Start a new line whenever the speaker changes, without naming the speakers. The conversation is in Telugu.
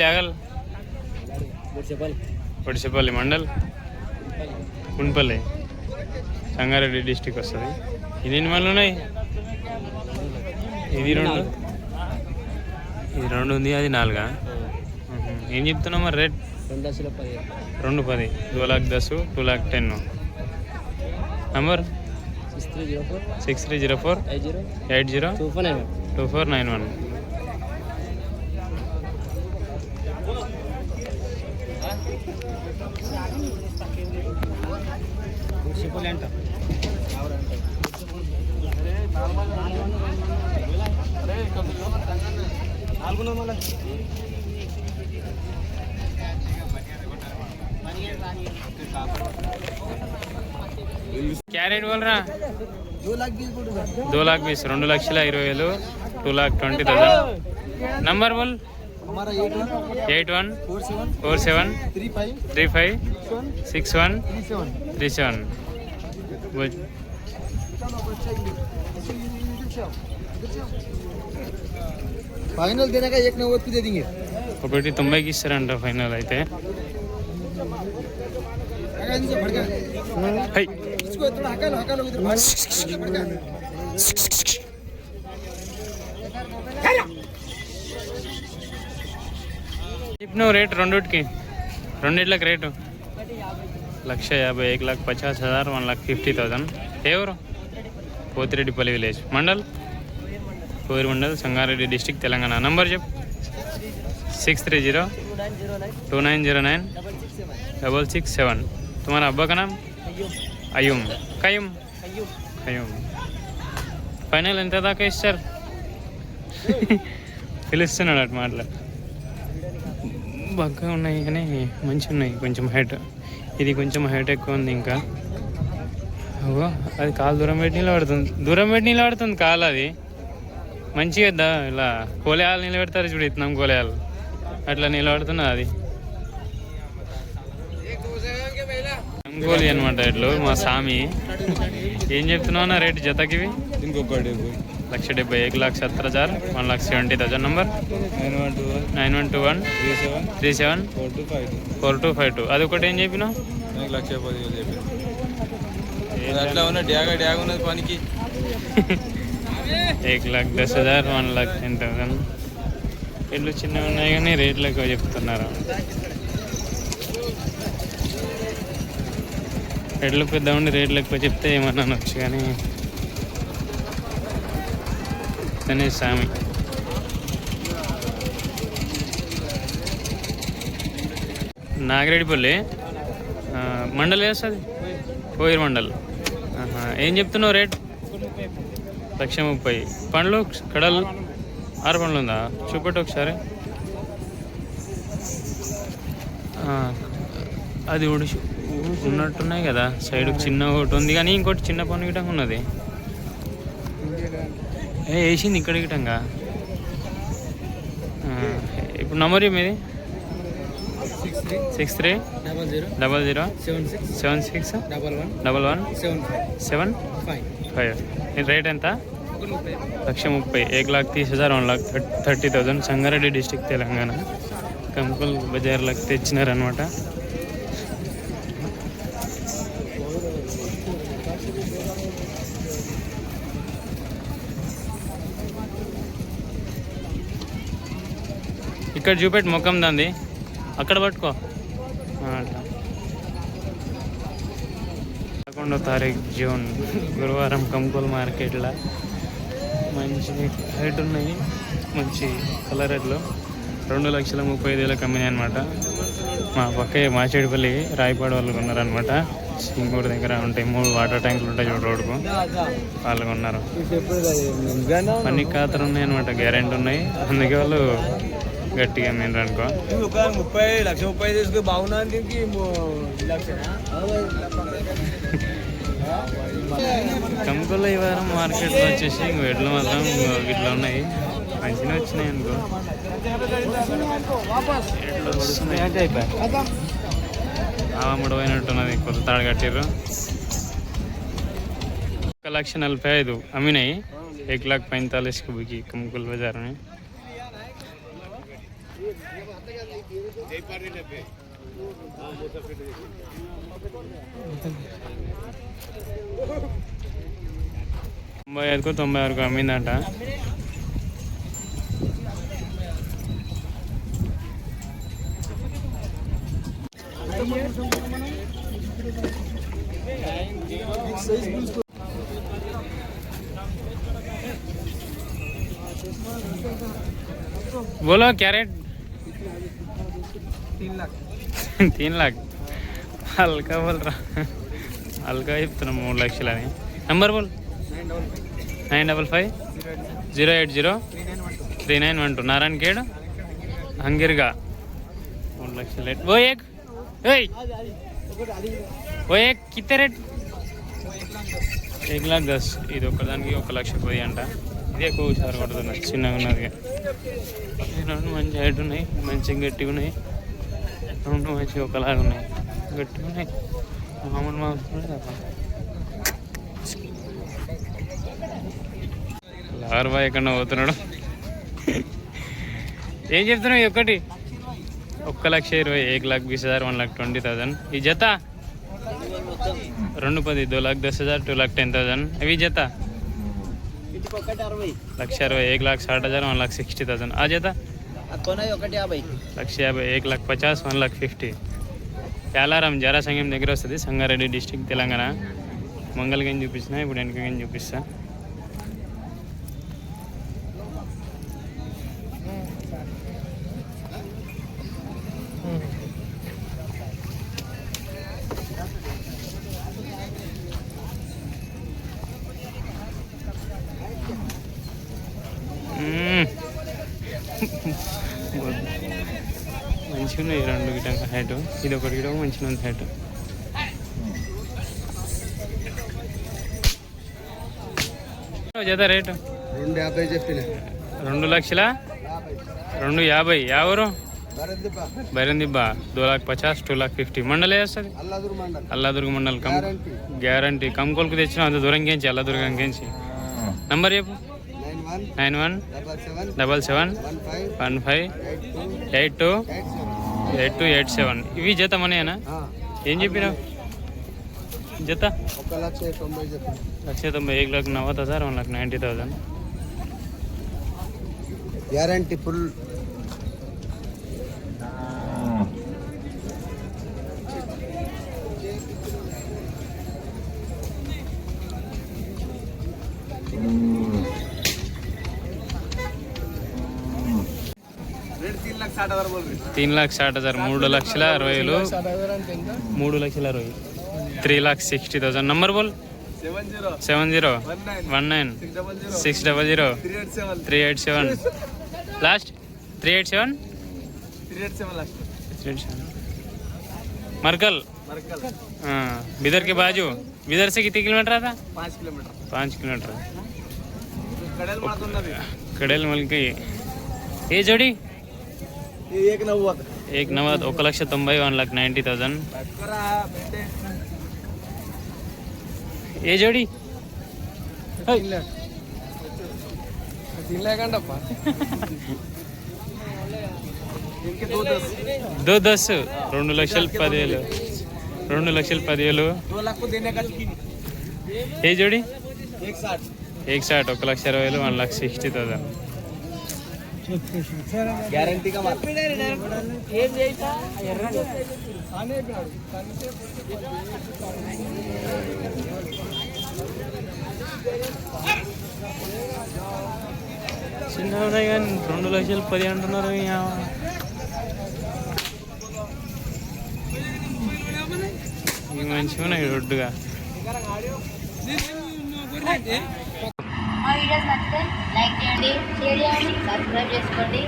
లేగల్ పొడిసేపల్లి మండల్ కుంపల్లి సంగారెడ్డి డిస్టిక్ వస్తుంది. ఇది ఎన్ని మళ్ళీ ఉన్నాయి? ఇది రెండు ఉంది, అది 4. ఏం చెప్తున్నావు మరి రేట్? 210. 2,10,000 2,10,000. నంబర్ 6304 80 2491. क्या रेट बोल रहा? 2,20,000 2,20,000 2,20,000. नंबर बोल. हमारा 81 47 35 61 37.
फाइनल देने का 1,90 की दे देंगे.
190 की इస్తారంట ఫైనల్ అయితే.
इसको थोड़ा हका लो इधर.
చెప్పిన రేట్ రెండుకి రేటు 1,50,000 1,50,000 1,50,000. ఎవరు? Pothireddipalli village mandal coir mandal Sangareddy district Telangana. Number చెప్పు. 630 2909 667. तुम्हारा अब्बा का नाम? అయ్యూమ్ కయ్యూమ్. ఫైనల్ ఎంత దాకా ఇస్తారు? పిలుస్తున్నాడు అటు మాటలు. బాగా ఉన్నాయి కానీ మంచిగా ఉన్నాయి. కొంచెం హైట్, ఇది కొంచెం హైట్ ఎక్కువ ఉంది. ఇంకా అది కాలు దూరం పెట్టి నిలబడుతుంది కాలు. అది మంచిగా ఇలా కోలేయాలు నిలబెడతారు చూడు, ఇతనం కోలేయాలు అట్లా నిలబడుతున్నది. అది అంగోలి అనమాట. ఇట్లు మా స్వామి. ఏం చెప్తున్నావు అన్న రేటు జతకి? 1,70,000 1,70,000 1,70,000. నంబర్ 9121 37 4252. అది ఒకటి ఏం చెప్పినావు?
1,10,000 పనికి
1,10,000 1,10,000. ఇళ్ళు చిన్నవి ఉన్నాయి కానీ రేట్లు ఎక్కువ చెప్తున్నారు. ఎడ్లు పెద్ద ఉండి రేట్లు ఎక్కువ చెప్తే ఏమన్నా అనొచ్చు కానీ అనే సామి. నాగిరెడ్డిపల్లి మండల్ వేస్తుంది, కోయిర్ మండల్. ఏం చెప్తున్నావు రేట్? 1,30,000. పండ్లు కడలు 6 పండ్లు ఉందా? చూపెట్టు ఒకసారి. అది ఉడిచి ఉన్నట్టున్నాయి కదా, సైడ్కి చిన్న ఒకటి ఉంది కానీ ఇంకోటి చిన్న పన్ను గిటంగా ఉన్నది. వేసింది ఇక్కడ గిటంగా. ఇప్పుడు నంబర్ మీది 63 00 76 11 7 5. రేట్ ఎంత? 1,30,000 1,30,000 1,30,000. సంగారెడ్డి డిస్టిక్ తెలంగాణ. కంకుల్ బజార్లకు తెచ్చినారనమాట. ఇక్కడ చూపెట్టి ముఖం దాంది అక్కడ పట్టుకో. 11వ తారీఖు జూన్ గురువారం కంకుల్ మార్కెట్లో మంచి హైట్ ఉన్నాయి, మంచి కలర్ రేట్లు. 2,35,000 కమ్మినాయి అనమాట. మా పక్కే మాచేడిపల్లి రాయపాడు వాళ్ళు కొన్నారనమాట. ఇంకోటి దగ్గర ఉంటాయి 3 వాటర్ ట్యాంకులు ఉంటాయి చూడు రోడ్డుకు, వాళ్ళు కొన్నారు. అన్ని ఖాతాలు ఉన్నాయి అనమాట, గ్యారెంటీ ఉన్నాయి. అందుకే వాళ్ళు గట్టిగా మీరు అనుకో.
30,30,000 బాగున్నది.
కంకుల్లో ఈ వారం మార్కెట్లో వచ్చేసి ఎడ్లు మాత్రం ఇట్లా ఉన్నాయి, మంచిగా వచ్చినాయి అనుకో. ఎడ్లు వస్తున్నాయి, ముడవైనట్టున్నది. కొత్త తాడు కట్టిర్రు. 1,45,000 అమ్మినాయి. 1,45,000 బికి కంకుల్ బజార్ में. తొంభై ఐదుకు 90 వరకు అమ్మిందంట. बोलो क्या रेट? 3 लाख. हल्का बोल रहा, हल्का చెప్తున్నా 3 లక్షలని. నంబర్ బోల్. 9550803912 नारायण खेड़ हंगिरगा 3 లక్షల रेट. वो एक कितने रेट? 1,10,000. ఇది ఒకదానికి 1,10,10 అంట. ఇదే ఎక్కువ హుషారు కొడుతున్నది, చిన్నగా ఉన్నది. రెండు మంచి హైట్ ఉన్నాయి, మంచిగా గట్టిగా ఉన్నాయి. రెండు మంచిగా ఒకలాగా ఉన్నాయి, గట్టిగా ఉన్నాయి. మామూలు లార్ బాయ్ ఎక్కడ పోతున్నాడు. ఏం చెప్తున్నావు? ఒకటి 1,20,000, 1,20,000, 1,20,000. ఈ జత 2,10,000, 2,10,000, 2,10,000. ఇవి జత
1,60,000,
1,60,000, 1,60,000. ఆ జత
1,50,000,
1,50,000, 1,50,000. యాలారం జారా సంఘం దగ్గర వస్తుంది, సంగారెడ్డి డిస్టిక్, తెలంగాణ. మంగళగిరి చూపించిన, ఇప్పుడు వెనకగిరి చూపిస్తా. మంచిగా ఉన్నాయి రెండు గిటంగా హైట్. ఇది ఒకటి గిట మంచిగా ఉంది హైట్. జత రేటు
2,50 చెప్పిన.
2,50,000, 2,50,000. ఎవరు? బైరందిబ్బా 2,50,000, 2,50,000. మండలే వస్తుంది. అల్లాదుర్గ మండల్. గ్యారంటీ. కంకోల్కు తెచ్చిన అంత దూరం గెంచి, అల్లాదుర్గం గెంచి. నంబర్ చెప్పు. 917715828287. ఇవి జత మనయేనా? ఏం చెప్పినావు జత?
1,90,000.
1,90,000, 1,90,000.
Guarantee full.
तीन लाख 60,000, 3,60,000, 3,60,000, 3,60,000. नंबर बोल. 7019600387. लास्ट 387. मरकल. बिदर के बाजू. बिदर से कितने किलोमीटर आता? 5 किलोमीटर. कड़ेल मल की ये जोड़ी
1,90,000,
1,90,000, 1,90,000. ये जोड़ी
3 लाख अंडप्पा.
2,10,000, 2,10,000, 2,10,000.
2 लाख को देने का.
ये जोड़ी
1,60,000,
1,60,000, 1,60,000.
गारंटी का माल.
చిన్న ఉన్నాయి కానీ 2,10,000 అంటున్నారు. ఇవి మంచిగా ఉన్నాయి రొడ్డుగా.
మా వీడియోస్ నచ్చితే లైక్ చేయండి, షేర్ చేయండి, సబ్స్క్రైబ్ చేసుకోండి.